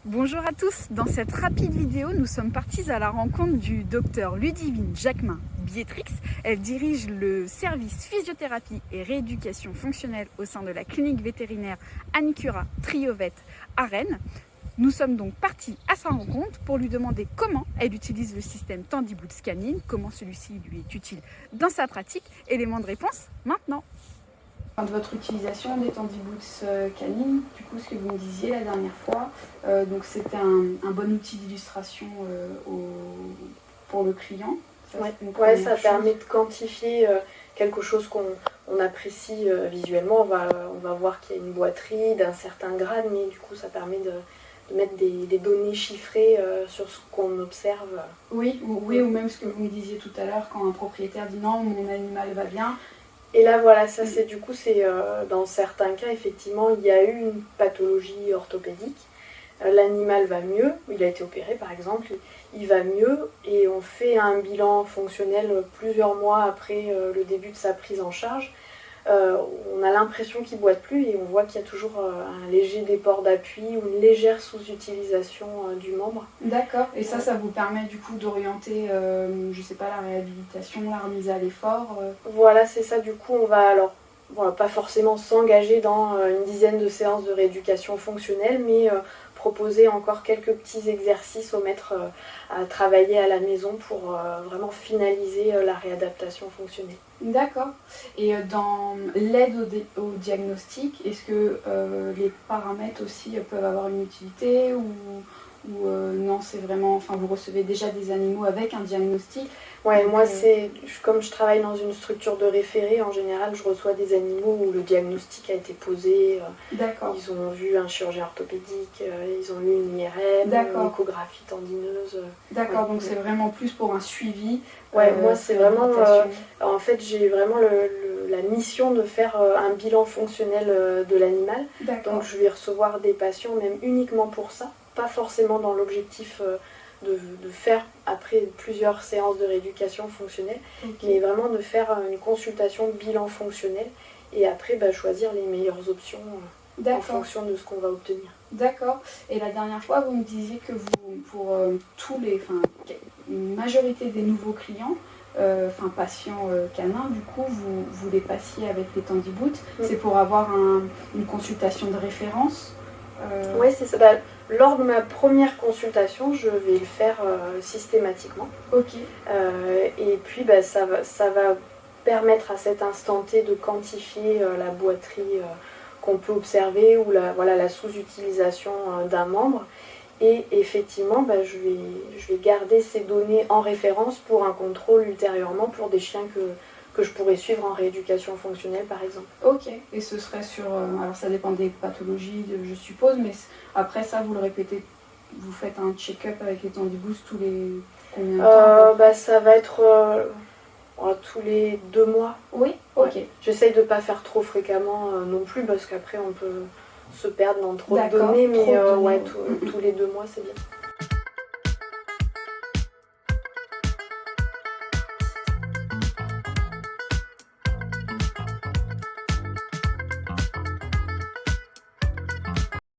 Bonjour à tous, dans cette rapide vidéo, nous sommes partis à la rencontre du docteur Ludivine Jacquemin-Bietrix. Elle dirige le service physiothérapie et rééducation fonctionnelle au sein de la clinique vétérinaire Anicura Triovette à Rennes. Nous sommes donc partis à sa rencontre pour lui demander comment elle utilise le système Tandy Boots Canine, comment celui-ci lui est utile dans sa pratique. Élément de réponse maintenant. De votre utilisation des Tandy Boots canines, du coup ce que vous me disiez la dernière fois, donc c'était un bon outil d'illustration pour le client. Ouais, ça permet de quantifier quelque chose qu'on apprécie visuellement. On va voir qu'il y a une boiterie d'un certain grade, mais du coup ça permet de mettre des données chiffrées sur ce qu'on observe. Oui, ou même ce que vous me disiez tout à l'heure, quand un propriétaire dit non, mon animal va bien. Et là voilà, ça c'est dans certains cas effectivement il y a eu une pathologie orthopédique. L'animal va mieux, il a été opéré par exemple, il va mieux et on fait un bilan fonctionnel plusieurs mois après le début de sa prise en charge. On a l'impression qu'il ne boite plus et on voit qu'il y a toujours un léger déport d'appui ou une légère sous-utilisation du membre. D'accord, et ça vous permet du coup d'orienter, je sais pas, la réhabilitation, la remise à l'effort Voilà, c'est ça, du coup on va pas forcément s'engager dans une dizaine de séances de rééducation fonctionnelle, mais proposer encore quelques petits exercices au maître à travailler à la maison pour vraiment finaliser la réadaptation fonctionnelle. D'accord. Et dans l'aide au diagnostic, est-ce que les paramètres aussi peuvent avoir une utilité ou non, c'est vraiment, enfin vous recevez déjà des animaux avec un diagnostic? Ouais, moi comme je travaille dans une structure de référé, en général je reçois des animaux où le diagnostic a été posé. D'accord. Ils ont vu un chirurgien orthopédique, ils ont eu une IRM, une échographie tendineuse. D'accord, donc c'est vraiment plus pour un suivi. Ouais, moi c'est vraiment, en fait j'ai vraiment la mission de faire un bilan fonctionnel de l'animal. Donc je vais recevoir des patients même uniquement pour ça, pas forcément dans l'objectif de faire après plusieurs séances de rééducation fonctionnelle, mais vraiment de faire une consultation bilan fonctionnel et après choisir les meilleures options en fonction de ce qu'on va obtenir. D'accord. Et la dernière fois, vous me disiez que pour une majorité des nouveaux clients, patients canins, du coup, vous les passiez avec les Tandy Boots. C'est pour avoir une consultation de référence. Oui, c'est ça. Lors de ma première consultation, je vais le faire systématiquement. Ok. Et puis, ça va permettre à cet instant T de quantifier la boiterie qu'on peut observer ou la sous-utilisation d'un membre. Et effectivement, je vais garder ces données en référence pour un contrôle ultérieurement pour des chiens que je pourrais suivre en rééducation fonctionnelle par exemple. Ok, et ce serait sur... alors ça dépend des pathologies, je suppose, mais après ça, vous le répétez, vous faites un check-up avec les Tandy Boots tous les... combien de temps ça va être tous les 2 mois. Oui, ok. Ouais. J'essaye de ne pas faire trop fréquemment non plus parce qu'après on peut se perdre dans trop de données, mais tous les 2 mois c'est bien.